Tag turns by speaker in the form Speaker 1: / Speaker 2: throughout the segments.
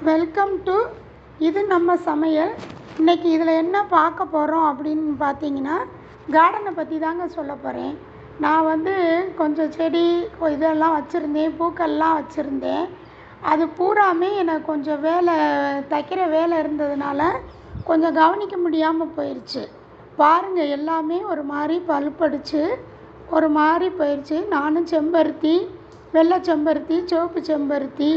Speaker 1: Welcome to இது நம்ம சமையல். இன்றைக்கி இதில் என்ன பார்க்க போகிறோம் அப்படின்னு பார்த்தீங்கன்னா, கார்டனை பற்றி தாங்க சொல்ல போகிறேன். நான் கொஞ்சம் செடி இதெல்லாம் வச்சுருந்தேன், பூக்கள்லாம் வச்சுருந்தேன். அது பூராமே எனக்கு கொஞ்சம் தைக்கிற வேலை இருந்ததுனால கொஞ்சம் கவனிக்க முடியாமல் போயிடுச்சு. பாருங்கள், எல்லாமே ஒரு மாதிரி பழுப்படிச்சு ஒரு மாதிரி போயிடுச்சு. நானும் செம்பருத்தி, வெள்ளை செம்பருத்தி, சிவப்பு செம்பருத்தி,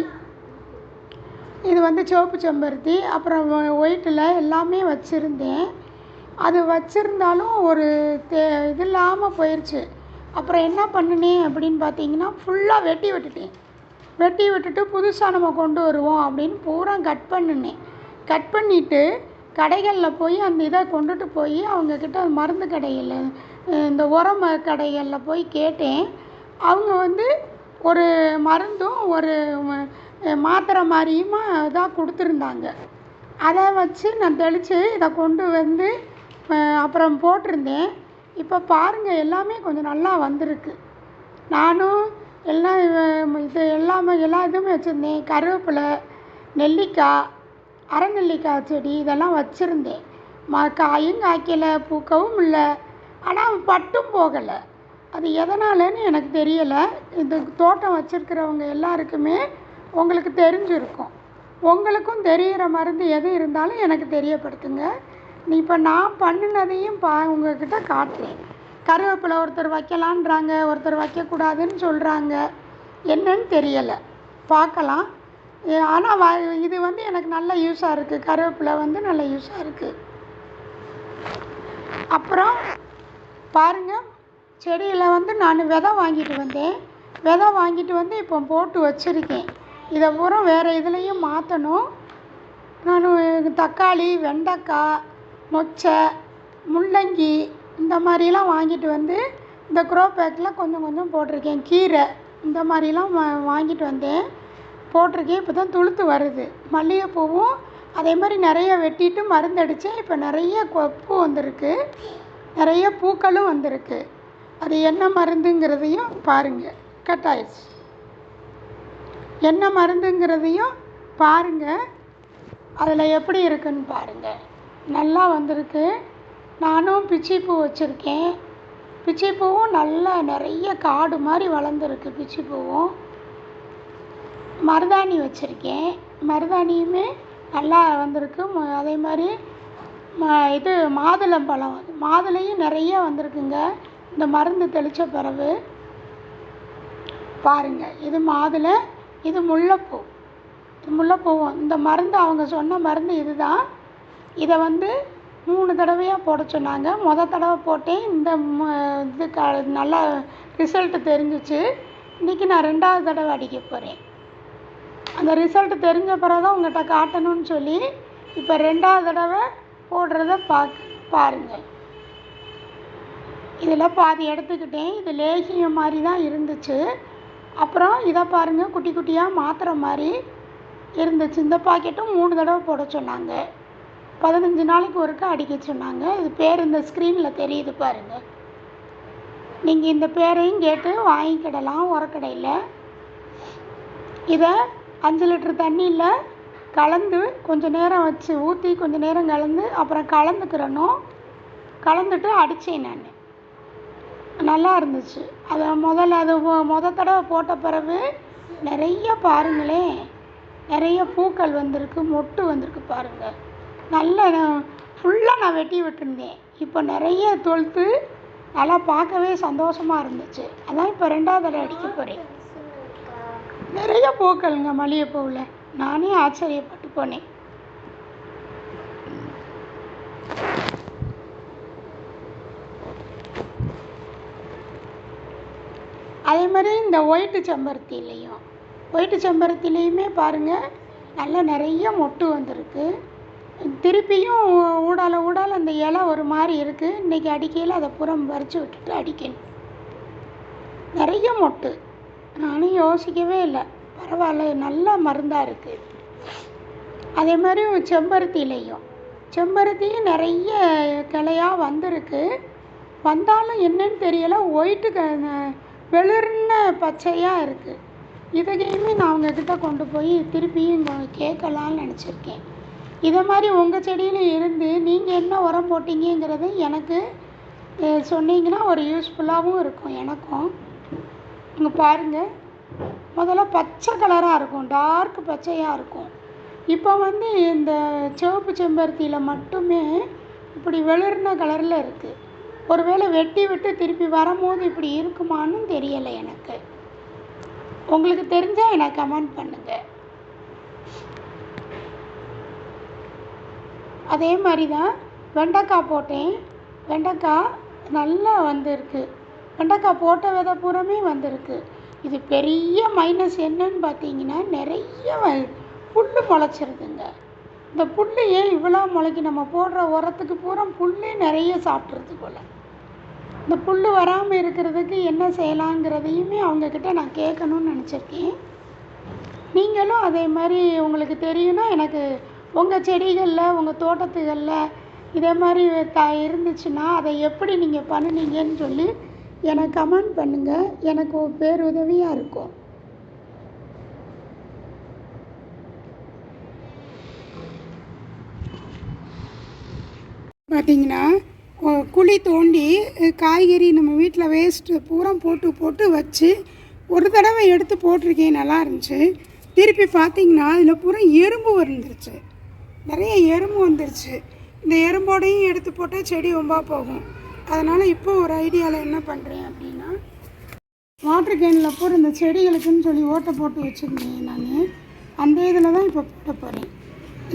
Speaker 1: இது சிவப்பு செம்பருத்தி, அப்புறம் ஒயிட்டில் எல்லாமே வச்சுருந்தேன். அது வச்சுருந்தாலும் ஒரு இது இல்லாமல் போயிடுச்சு. அப்புறம் என்ன பண்ணினேன் அப்படின்னு பார்த்தீங்கன்னா, ஃபுல்லாக வெட்டி விட்டுட்டு புதுசாக நம்ம கொண்டு வருவோம் அப்படின்னு பூரா கட் பண்ணினேன். கட் பண்ணிவிட்டு கடைகளில் போய் அந்த இதை கொண்டுட்டு போய் அவங்கக்கிட்ட மருந்து கடையில், இந்த உரம் கடைகளில் போய் கேட்டேன். அவங்க ஒரு மருந்தும் ஒரு மாத்திரை மாதிரியுமா இதாக கொடுத்துருந்தாங்க. அதை வச்சு நான் தெளித்து இதை கொண்டு அப்புறம் போட்டிருந்தேன். இப்போ பாருங்கள், எல்லாமே கொஞ்சம் நல்லா வந்திருக்கு. நானும் எல்லாம் எல்லா இதுவுமே வச்சுருந்தேன். கருவேப்பிலை, நெல்லிக்காய், அரைநெல்லிக்காய் செடி இதெல்லாம் வச்சுருந்தேன். காயும் காய்க்கலை, பூக்கவும் இல்லை. ஆனால் பட்டும் போகலை. அது எதனாலன்னு எனக்கு தெரியலை. இந்த தோட்டம் வச்சுருக்கிறவங்க எல்லாருக்குமே உங்களுக்கு தெரிஞ்சிருக்கும். உங்களுக்கும் தெரிகிற மருந்து எது இருந்தாலும் எனக்கு தெரியப்படுத்துங்க. இப்போ நான் பண்ணினதையும் உங்கள்கிட்ட காட்டுறேன். கருவேப்பிலை ஒருத்தர் வைக்கலான்றாங்க, ஒருத்தர் வைக்கக்கூடாதுன்னு சொல்கிறாங்க. என்னன்னு தெரியலை, பார்க்கலாம். ஆனால் இது எனக்கு நல்ல யூஸாக இருக்குது. கருவேப்பிலை நல்ல யூஸாக இருக்குது. அப்புறம் பாருங்கள், செடியில் நான் விதை வாங்கிட்டு வந்தேன். விதை வாங்கிட்டு இப்போ போட்டு வச்சுருக்கேன். இதை பூரா வேறு இதுலேயும் மாற்றணும். நான் தக்காளி, வெண்டைக்காய், மொச்சை, முள்ளங்கி இந்த மாதிரிலாம் வாங்கிட்டு இந்த க்ரோ பேக்கில் கொஞ்சம் கொஞ்சம் போட்டிருக்கேன். கீரை இந்த மாதிரிலாம் வாங்கிட்டு வந்தேன், போட்டிருக்கேன். இப்போ தான் துளுத்து வருது. மல்லிகைப்பூவும் அதே மாதிரி நிறைய வெட்டிட்டு மருந்தடித்தேன். இப்போ நிறைய பூ வந்திருக்கு, நிறைய பூக்களும் வந்திருக்கு. அது என்ன மருந்துங்கிறதையும் பாருங்கள். கட் ஆயிடுச்சு. என்ன மருந்துங்கிறதையும் பாருங்கள், அதில் எப்படி இருக்குன்னு பாருங்கள். நல்லா வந்திருக்கு. நானும் பிச்சிப்பூ வச்சுருக்கேன். பிச்சிப்பூவும் நல்லா நிறைய காடு மாதிரி வளர்ந்துருக்கு. பிச்சிப்பூவும் மருதாணி வச்சுருக்கேன். மருதாணியுமே நல்லா வந்திருக்கு. அதே மாதிரி இது மாதுளம்பழம், மாதுளையும் நிறைய வந்திருக்குங்க இந்த மருந்து தெளித்த பிறகு. பாருங்கள், இது மாதுளை, இது முல்லைப்பூ. முல்லைப்பூவும் இந்த மருந்து அவங்க சொன்ன மருந்து இது தான். இதை 3 தடவையாக போட சொன்னாங்க. தடவை போட்டேன். இந்த இது நல்லா ரிசல்ட்டு தெரிஞ்சிச்சு. இன்றைக்கி நான் 2வது தடவை அடிக்க போகிறேன். அந்த ரிசல்ட்டு தெரிஞ்ச பிறகு தான் உங்கள்கிட்ட காட்டணும்னு சொல்லி இப்போ 2வது தடவை போடுறத பாருங்கள். இதில் பாதி எடுத்துக்கிட்டேன். இது லேகியம் மாதிரி தான் இருந்துச்சு. அப்புறம் இதை பாருங்கள், குட்டி குட்டியாக மாத்திரை மாதிரி இருந்துச்சு. இந்த பாக்கெட்டும் 3 தடவை போட சொன்னாங்க. 15 நாளைக்கு ஒருக்கா அடிக்க சொன்னாங்க. இது பேர் இந்த ஸ்க்ரீனில் தெரியுது பாருங்கள். நீங்கள் இந்த பேரையும் கேட்டு வாங்கிக்கிடலாம் உரக்கடையில். இதை 5 லிட்டர் தண்ணியில் கலந்து கொஞ்சம் நேரம் வச்சு ஊற்றி கொஞ்சம் நேரம் கலந்து அப்புறம் கலந்துட்டு அடித்தேன். நான் நல்லா இருந்துச்சு. அதை முத தடவை போட்ட பிறகு நிறைய பாருங்களேன், நிறைய பூக்கள் வந்திருக்கு, மொட்டு வந்திருக்கு பாருங்கள். நல்லா ஃபுல்லாக நான் வெட்டி விட்டுருந்தேன். இப்போ நிறைய தொழுத்து நல்லா பார்க்கவே சந்தோஷமாக இருந்துச்சு. அதான் இப்போ 2வது தடவை அடிக்க போகிறேன். நிறைய பூக்கள்ங்க மல்லிகைப்பூவில். நானே ஆச்சரியப்பட்டு போனேன். அதே மாதிரி இந்த ஒயிட்டு செம்பருத்திலையுமே பாருங்கள், நல்லா நிறைய மொட்டு வந்திருக்கு. திருப்பியும் ஊடால அந்த இலை ஒரு மாதிரி இருக்குது. இன்றைக்கி அடிக்கையில் அதை புறம் பறித்து விட்டுட்டு அடிக்கணும். நிறைய மொட்டு. நானும் யோசிக்கவே இல்லை. பரவாயில்ல, நல்ல மருந்தாக இருக்குது. அதே மாதிரி செம்பருத்தியும் நிறைய கிளையாக வந்திருக்கு. வந்தாலும் என்னன்னு தெரியலை, ஒயிட்டு வெளிர்ன பச்சையாக இருக்குது. இதையுமே நான் உங்ககிட்ட கொண்டு போய் திருப்பியும் கேட்கலான்னு நினச்சிருக்கேன். இதை மாதிரி உங்கள் செடியில் இருந்து நீங்கள் என்ன உரம் போட்டிங்கங்கிறது எனக்கு சொன்னீங்கன்னா ஒரு யூஸ்ஃபுல்லாகவும் இருக்கும் எனக்கும். இங்கே பாருங்கள், முதல்ல பச்சை கலராக இருக்கும், டார்க் பச்சையாக இருக்கும். இப்போ வந்து இந்த சிவப்பு செம்பருத்தியில் மட்டுமே இப்படி வெளிர்ன கலரில் இருக்குது. ஒருவேளை வெட்டி விட்டு திருப்பி வரும்போது இப்படி இருக்குமான்னு தெரியலை எனக்கு. உங்களுக்கு தெரிஞ்சால் எனக்கு கமெண்ட் பண்ணுங்கள். அதே மாதிரி தான் வெண்டைக்காய் போட்டேன். வெண்டைக்காய் நல்லா வந்திருக்கு. வெண்டைக்காய் போட்ட விதை பூராமே வந்திருக்கு. இது பெரிய மைனஸ் என்னன்னு பார்த்தீங்கன்னா, நிறைய புல் முளைச்சிருதுங்க. இந்த புல் ஏன் இவ்வளோ முளைக்கு? நம்ம போடுற உரத்துக்கு பூரா புல்லே நிறைய சாப்பிட்றது போல். இந்த புல் வராமல் இருக்கிறதுக்கு என்ன செய்யலாங்கிறதையுமே அவங்கக்கிட்ட நான் கேட்கணுன்னு நினச்சிருக்கேன். நீங்களும் அதே மாதிரி உங்களுக்கு தெரியும்னா எனக்கு உங்கள் செடிகளில் உங்கள் தோட்டத்துகளில் இதே மாதிரி இருந்துச்சுன்னா அதை எப்படி நீங்கள் பண்ணுனீங்கன்னு சொல்லி எனக்கு கமெண்ட் பண்ணுங்கள். எனக்கு ஒரு பேருதவியாக இருக்கும். பார்த்தீங்கன்னா குழி தோண்டி காய்கறி நம்ம வீட்டில் வேஸ்ட்டு பூரா போட்டு வச்சு ஒரு தடவை எடுத்து போட்டிருக்கேன், நல்லா இருந்துச்சு. திருப்பி பார்த்திங்கன்னா அதில் பூரா எறும்பு வந்துருச்சு, நிறைய எறும்பு வந்துருச்சு. இந்த எறும்போடையும் எடுத்து போட்டால் செடி ரொம்ப போகும். அதனால் இப்போ ஒரு ஐடியாவில் என்ன பண்ணுறேன் அப்படின்னா, வாட்டர் கேனில் பூரா இந்த செடிகளுக்குன்னு சொல்லி ஓட்டை போட்டு வச்சுருந்தேன் நான். அந்த இதில் தான் இப்போ போட்ட போகிறேன்.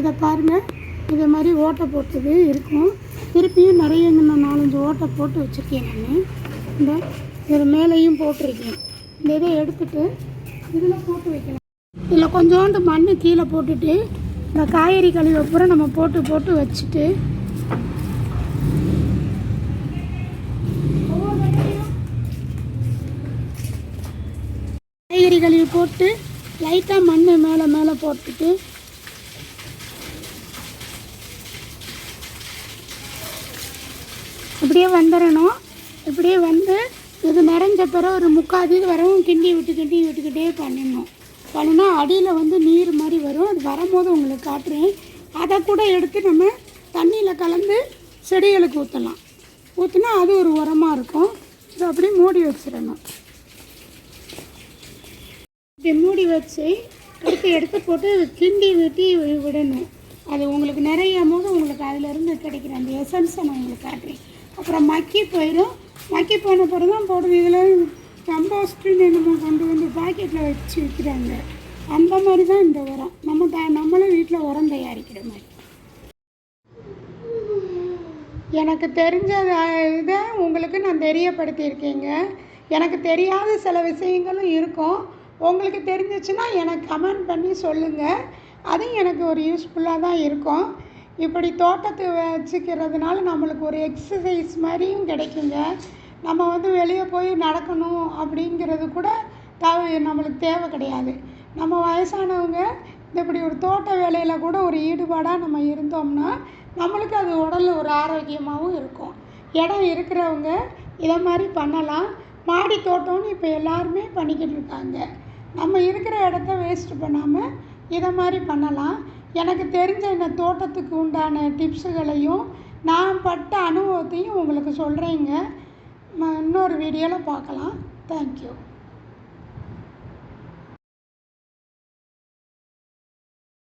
Speaker 1: இதை பாருங்கள், இதே மாதிரி ஓட்டை போட்டது இருக்கும். திருப்பியும் நிறைய நான் 4-5 ஓட்டை போட்டு வச்சுருக்கேன் நான். இந்த இது மேலேயும் போட்டிருக்கேன். இந்த இதை எடுத்துகிட்டு இதில் போட்டு வைக்கலாம். இதில் கொஞ்சோண்டு மண் கீழே போட்டுட்டு இந்த காய்கறி கழிவை பூரா நம்ம போட்டு வச்சுட்டு காய்கறி கழுவி போட்டு லைட்டாக மண் மேலே போட்டுட்டு இப்படியே வந்துடணும். இப்படியே வந்து இது நிறைஞ்ச பிறகு ஒரு 3/4 இது வரவும் கிண்டி விட்டுக்கிட்டே பண்ணினா அடியில் வந்து நீர் மாதிரி வரும். அது வரும்போது உங்களுக்கு காட்டுறேன். அதை கூட எடுத்து நம்ம தண்ணியில் கலந்து செடிகளுக்கு ஊற்றினா அது ஒரு உரமாக இருக்கும். இதை அப்படியே மூடி வச்சிடணும். இப்படி மூடி வச்சு எடுத்து போட்டு கிண்டி விடணும். அது உங்களுக்கு நிறையும் போது உங்களுக்கு அதிலேருந்து கிடைக்கிற அந்த எசன்ஸை நான் உங்களுக்கு காட்டுறேன். அப்புறம் மக்கி போயிடும். மக்கி போன பிறகு தான் போடுறது. இதில் கம்போஸ்ட்டுன்னு நம்ம கொண்டு வந்து பாக்கெட்டில் வச்சு விற்கிறாங்க. அந்த மாதிரி தான் இந்த உரம். நம்மளும் வீட்டில் உரம் தயாரிக்கிற மாதிரி. எனக்கு தெரிஞ்ச இதை உங்களுக்கு நான் தெரியப்படுத்தியிருக்கேங்க. எனக்கு தெரியாத சில விஷயங்களும் இருக்கும். உங்களுக்கு தெரிஞ்சிச்சுன்னா எனக்கு கமெண்ட் பண்ணி சொல்லுங்கள். அதுவும் எனக்கு ஒரு யூஸ்ஃபுல்லாக தான் இருக்கும். இப்படி தோட்டத்தை வச்சுக்கிறதுனால நம்மளுக்கு ஒரு எக்ஸசைஸ் மாதிரியும் கிடைக்குங்க. நம்ம வந்து வெளியே போய் நடக்கணும் அப்படிங்கிறது கூட நம்மளுக்கு தேவை கிடையாது. நம்ம வயசானவங்க இப்படி ஒரு தோட்ட வேலையில் கூட ஒரு ஈடுபாடாக நம்ம இருந்தோம்னா நம்மளுக்கு அது உடலில் ஒரு ஆரோக்கியமாகவும் இருக்கும். இடம் இருக்கிறவங்க இதை மாதிரி பண்ணலாம். மாடி தோட்டம்னு இப்போ எல்லாருமே பண்ணிக்கிட்டு இருக்காங்க. நம்ம இருக்கிற இடத்த வேஸ்ட்டு பண்ணாமல் இதை மாதிரி பண்ணலாம். எனக்கு தெரிஞ்ச இந்த தோட்டத்துக்கு உண்டான டிப்ஸுகளையும் நான் பட்ட அனுபவத்தையும் உங்களுக்கு சொல்கிறேங்க. இன்னொரு வீடியோவில் பார்க்கலாம். தேங்க்யூ.